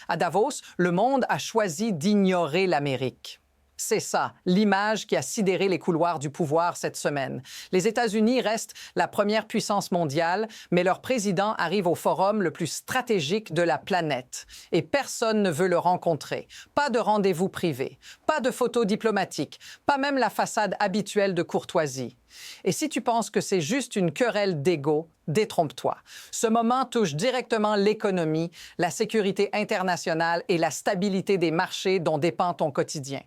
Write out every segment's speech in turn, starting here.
À Davos, le monde a choisi d'ignorer l'Amérique. C'est ça, l'image qui a sidéré les couloirs du pouvoir cette semaine. Les États-Unis restent la première puissance mondiale, mais leur président arrive au forum le plus stratégique de la planète. Et personne ne veut le rencontrer. Pas de rendez-vous privé, pas de photos diplomatiques, pas même la façade habituelle de courtoisie. Et si tu penses que c'est juste une querelle d'ego, détrompe-toi. Ce moment touche directement l'économie, la sécurité internationale et la stabilité des marchés dont dépend ton quotidien.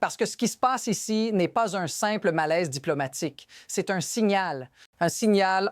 Parce que ce qui se passe ici n'est pas un simple malaise diplomatique, c'est un signal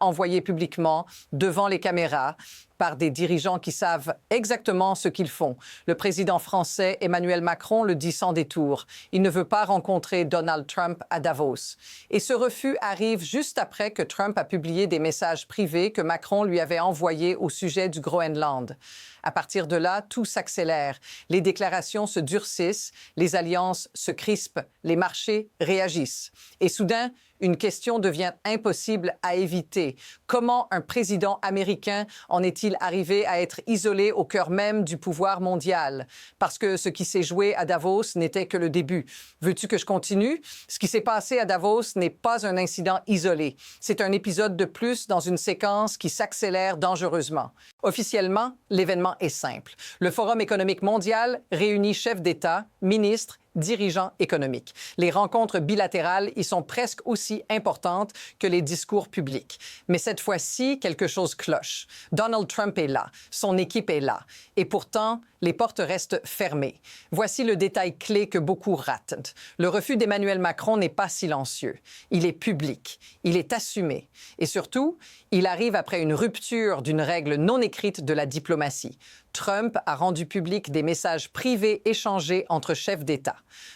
envoyé publiquement devant les caméras par des dirigeants qui savent exactement ce qu'ils font. Le président français Emmanuel Macron le dit sans détour. Il ne veut pas rencontrer Donald Trump à Davos. Et ce refus arrive juste après que Trump a publié des messages privés que Macron lui avait envoyés au sujet du Groenland. À partir de là, tout s'accélère. Les déclarations se durcissent, les alliances se crispent, les marchés réagissent. Et soudain, une question devient impossible à éviter. Comment un président américain en est-il arrivé à être isolé au cœur même du pouvoir mondial? Parce que ce qui s'est joué à Davos n'était que le début. Veux-tu que je continue? Ce qui s'est passé à Davos n'est pas un incident isolé. C'est un épisode de plus dans une séquence qui s'accélère dangereusement. Officiellement, l'événement est simple. Le Forum économique mondial réunit chefs d'État, ministres, dirigeants économiques. Les rencontres bilatérales y sont presque aussi importantes que les discours publics. Mais cette fois-ci, quelque chose cloche. Donald Trump est là, son équipe est là. Et pourtant, les portes restent fermées. Voici le détail clé que beaucoup ratent. Le refus d'Emmanuel Macron n'est pas silencieux. Il est public, il est assumé. Et surtout, il arrive après une rupture d'une règle non écrite de la diplomatie. Trump a rendu public des messages privés échangés entre chefs d'État.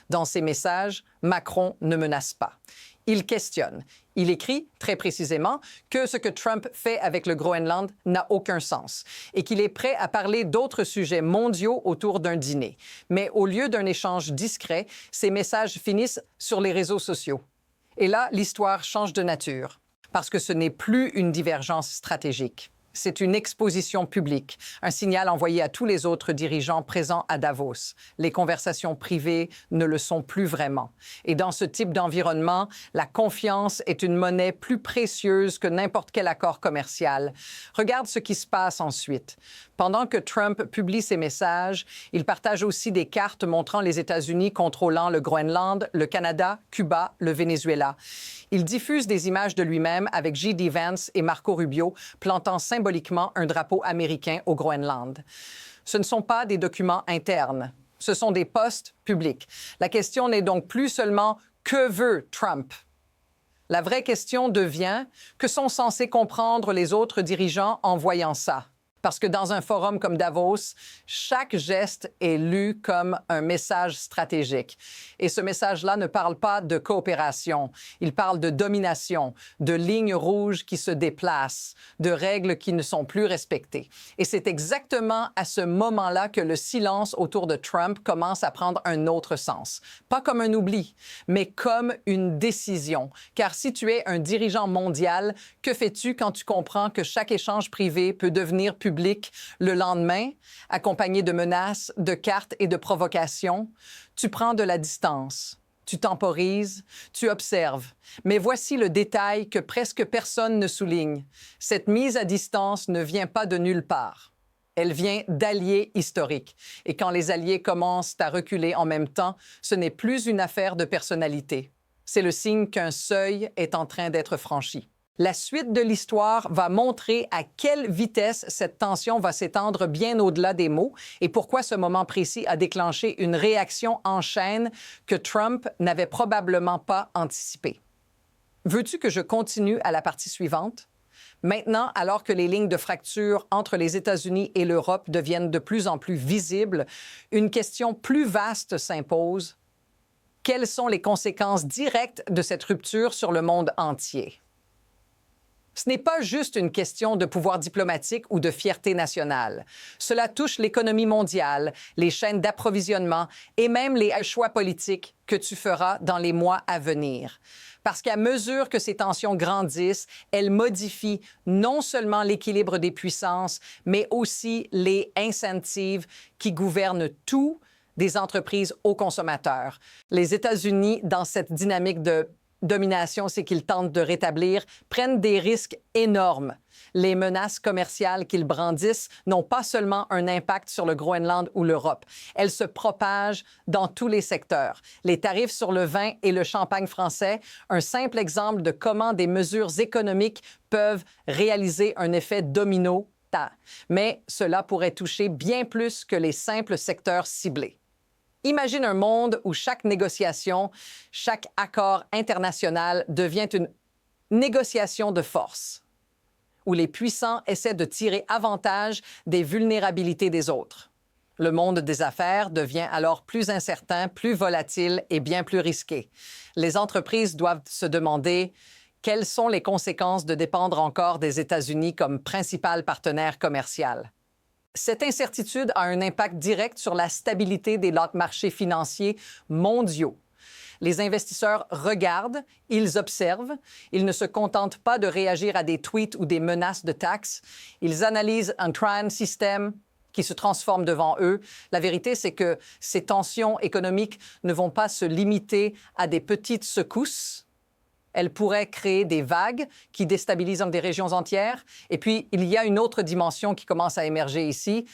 Dans ces messages, Macron ne menace pas. Il questionne. Il écrit, très précisément, que ce que Trump fait avec le Groenland n'a aucun sens et qu'il est prêt à parler d'autres sujets mondiaux autour d'un dîner. Mais au lieu d'un échange discret, ces messages finissent sur les réseaux sociaux. Et là, l'histoire change de nature, parce que ce n'est plus une divergence stratégique. C'est une exposition publique, un signal envoyé à tous les autres dirigeants présents à Davos. Les conversations privées ne le sont plus vraiment. Et dans ce type d'environnement, la confiance est une monnaie plus précieuse que n'importe quel accord commercial. Regarde ce qui se passe ensuite. Pendant que Trump publie ses messages, il partage aussi des cartes montrant les États-Unis contrôlant le Groenland, le Canada, Cuba, le Venezuela. Il diffuse des images de lui-même avec J.D. Vance et Marco Rubio plantant symboliquement un drapeau américain au Groenland. Ce ne sont pas des documents internes, ce sont des posts publics. La question n'est donc plus seulement « que veut Trump ?» La vraie question devient « que sont censés comprendre les autres dirigeants en voyant ça ?» Parce que dans un forum comme Davos, chaque geste est lu comme un message stratégique. Et ce message-là ne parle pas de coopération, il parle de domination, de lignes rouges qui se déplacent, de règles qui ne sont plus respectées. Et c'est exactement à ce moment-là que le silence autour de Trump commence à prendre un autre sens. Pas comme un oubli, mais comme une décision. Car si tu es un dirigeant mondial, que fais-tu quand tu comprends que chaque échange privé peut devenir public le lendemain, accompagné de menaces, de cartes et de provocations? Tu prends de la distance, tu temporises, tu observes. Mais voici le détail que presque personne ne souligne. Cette mise à distance ne vient pas de nulle part. Elle vient d'alliés historiques. Et quand les alliés commencent à reculer en même temps, ce n'est plus une affaire de personnalité. C'est le signe qu'un seuil est en train d'être franchi. La suite de l'histoire va montrer à quelle vitesse cette tension va s'étendre bien au-delà des mots et pourquoi ce moment précis a déclenché une réaction en chaîne que Trump n'avait probablement pas anticipée. Veux-tu que je continue à la partie suivante? Maintenant, alors que les lignes de fracture entre les États-Unis et l'Europe deviennent de plus en plus visibles, une question plus vaste s'impose. Quelles sont les conséquences directes de cette rupture sur le monde entier? Ce n'est pas juste une question de pouvoir diplomatique ou de fierté nationale. Cela touche l'économie mondiale, les chaînes d'approvisionnement et même les choix politiques que tu feras dans les mois à venir. Parce qu'à mesure que ces tensions grandissent, elles modifient non seulement l'équilibre des puissances, mais aussi les incentives qui gouvernent tout, des entreprises aux consommateurs. Les États-Unis, dans cette dynamique de domination, c'est qu'ils tentent de rétablir, prennent des risques énormes. Les menaces commerciales qu'ils brandissent n'ont pas seulement un impact sur le Groenland ou l'Europe. Elles se propagent dans tous les secteurs. Les tarifs sur le vin et le champagne français, un simple exemple de comment des mesures économiques peuvent réaliser un effet domino. Mais cela pourrait toucher bien plus que les simples secteurs ciblés. Imagine un monde où chaque négociation, chaque accord international devient une négociation de force, où les puissants essaient de tirer avantage des vulnérabilités des autres. Le monde des affaires devient alors plus incertain, plus volatile et bien plus risqué. Les entreprises doivent se demander quelles sont les conséquences de dépendre encore des États-Unis comme principal partenaire commercial. Cette incertitude a un impact direct sur la stabilité des marchés financiers mondiaux. Les investisseurs regardent, ils observent, ils ne se contentent pas de réagir à des tweets ou des menaces de taxes. Ils analysent un trend system qui se transforme devant eux. La vérité, c'est que ces tensions économiques ne vont pas se limiter à des petites secousses. Elles pourraient créer des vagues qui déstabilisent des régions entières. Et puis, il y a une autre dimension qui commence à émerger ici.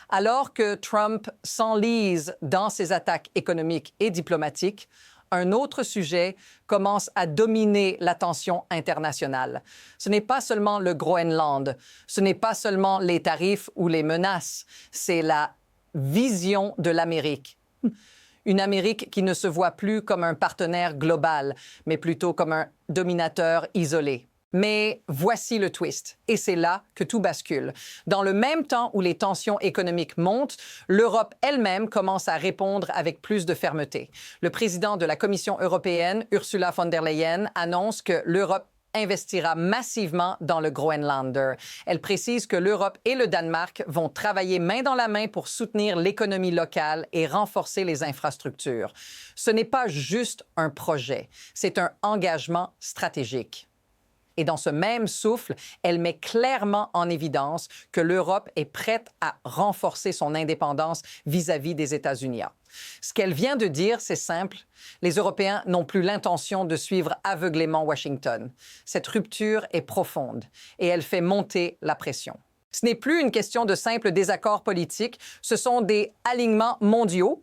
Alors que Trump s'enlise dans ses attaques économiques et diplomatiques, un autre sujet commence à dominer l'attention internationale. Ce n'est pas seulement le Groenland, ce n'est pas seulement les tarifs ou les menaces, c'est la vision de l'Amérique. Une Amérique qui ne se voit plus comme un partenaire global, mais plutôt comme un dominateur isolé. Mais voici le twist, et c'est là que tout bascule. Dans le même temps où les tensions économiques montent, l'Europe elle-même commence à répondre avec plus de fermeté. Le président de la Commission européenne, Ursula von der Leyen, annonce que l'Europe investira massivement dans le Groenlander. Elle précise que l'Europe et le Danemark vont travailler main dans la main pour soutenir l'économie locale et renforcer les infrastructures. Ce n'est pas juste un projet, c'est un engagement stratégique. Et dans ce même souffle, elle met clairement en évidence que l'Europe est prête à renforcer son indépendance vis-à-vis des États-Unis. Ce qu'elle vient de dire, c'est simple. Les Européens n'ont plus l'intention de suivre aveuglément Washington. Cette rupture est profonde et elle fait monter la pression. Ce n'est plus une question de simples désaccords politiques, ce sont des alignements mondiaux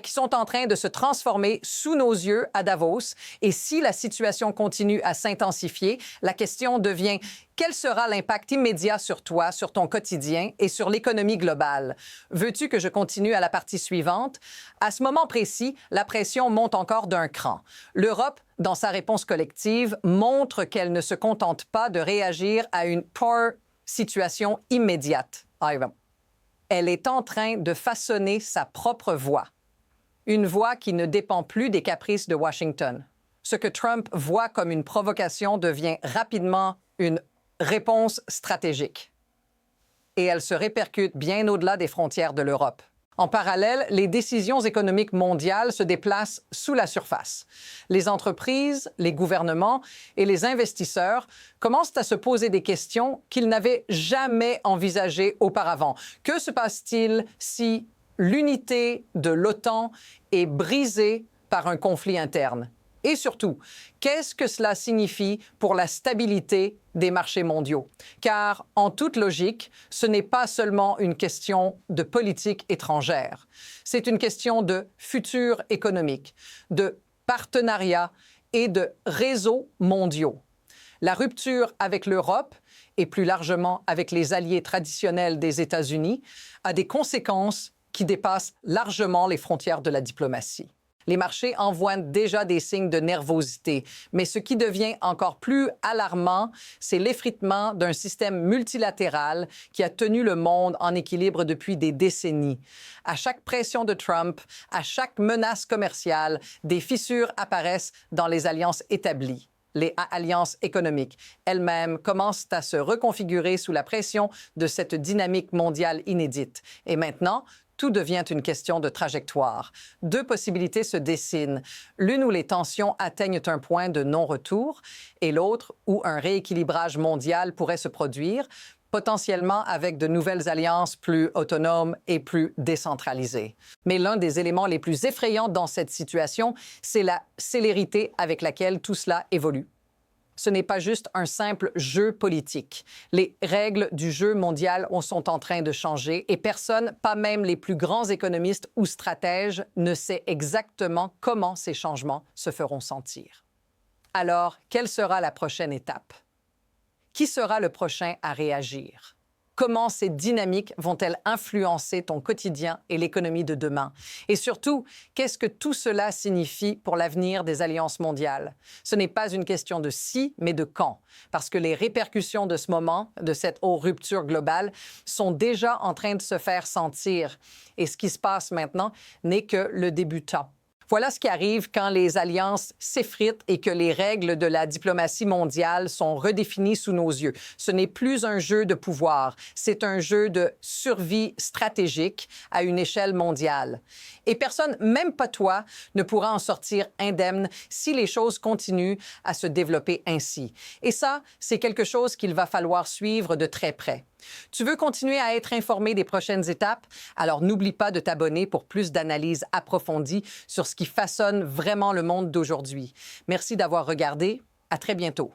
qui sont en train de se transformer sous nos yeux à Davos. Et si la situation continue à s'intensifier, la question devient quel sera l'impact immédiat sur toi, sur ton quotidien et sur l'économie globale? Veux-tu que je continue à la partie suivante? À ce moment précis, la pression monte encore d'un cran. L'Europe, dans sa réponse collective, montre qu'elle ne se contente pas de réagir à une situation immédiate. Elle est en train de façonner sa propre voie. Une voie qui ne dépend plus des caprices de Washington. Ce que Trump voit comme une provocation devient rapidement une réponse stratégique. Et elle se répercute bien au-delà des frontières de l'Europe. En parallèle, les décisions économiques mondiales se déplacent sous la surface. Les entreprises, les gouvernements et les investisseurs commencent à se poser des questions qu'ils n'avaient jamais envisagées auparavant. Que se passe-t-il si l'unité de l'OTAN est brisée par un conflit interne? Et surtout, qu'est-ce que cela signifie pour la stabilité des marchés mondiaux? Car, en toute logique, ce n'est pas seulement une question de politique étrangère. C'est une question de futur économique, de partenariat et de réseaux mondiaux. La rupture avec l'Europe et plus largement avec les alliés traditionnels des États-Unis a des conséquences qui dépassent largement les frontières de la diplomatie. Les marchés envoient déjà des signes de nervosité, mais ce qui devient encore plus alarmant, c'est l'effritement d'un système multilatéral qui a tenu le monde en équilibre depuis des décennies. À chaque pression de Trump, à chaque menace commerciale, des fissures apparaissent dans les alliances établies. les alliances économiques elles-mêmes commencent à se reconfigurer sous la pression de cette dynamique mondiale inédite. Et maintenant, tout devient une question de trajectoire. Deux possibilités se dessinent, l'une où les tensions atteignent un point de non-retour et l'autre où un rééquilibrage mondial pourrait se produire, potentiellement avec de nouvelles alliances plus autonomes et plus décentralisées. Mais l'un des éléments les plus effrayants dans cette situation, c'est la célérité avec laquelle tout cela évolue. Ce n'est pas juste un simple jeu politique. Les règles du jeu mondial sont en train de changer et personne, pas même les plus grands économistes ou stratèges, ne sait exactement comment ces changements se feront sentir. Alors, quelle sera la prochaine étape? Qui sera le prochain à réagir? Comment ces dynamiques vont-elles influencer ton quotidien et l'économie de demain? Et surtout, qu'est-ce que tout cela signifie pour l'avenir des alliances mondiales? Ce n'est pas une question de si, mais de quand, parce que les répercussions de ce moment, de cette rupture globale, sont déjà en train de se faire sentir. Et ce qui se passe maintenant n'est que le débutant. Voilà ce qui arrive quand les alliances s'effritent et que les règles de la diplomatie mondiale sont redéfinies sous nos yeux. Ce n'est plus un jeu de pouvoir, c'est un jeu de survie stratégique à une échelle mondiale. Et personne, même pas toi, ne pourra en sortir indemne si les choses continuent à se développer ainsi. Et ça, c'est quelque chose qu'il va falloir suivre de très près. Tu veux continuer à être informé des prochaines étapes? Alors n'oublie pas de t'abonner pour plus d'analyses approfondies sur ce qui façonne vraiment le monde d'aujourd'hui. Merci d'avoir regardé. À très bientôt.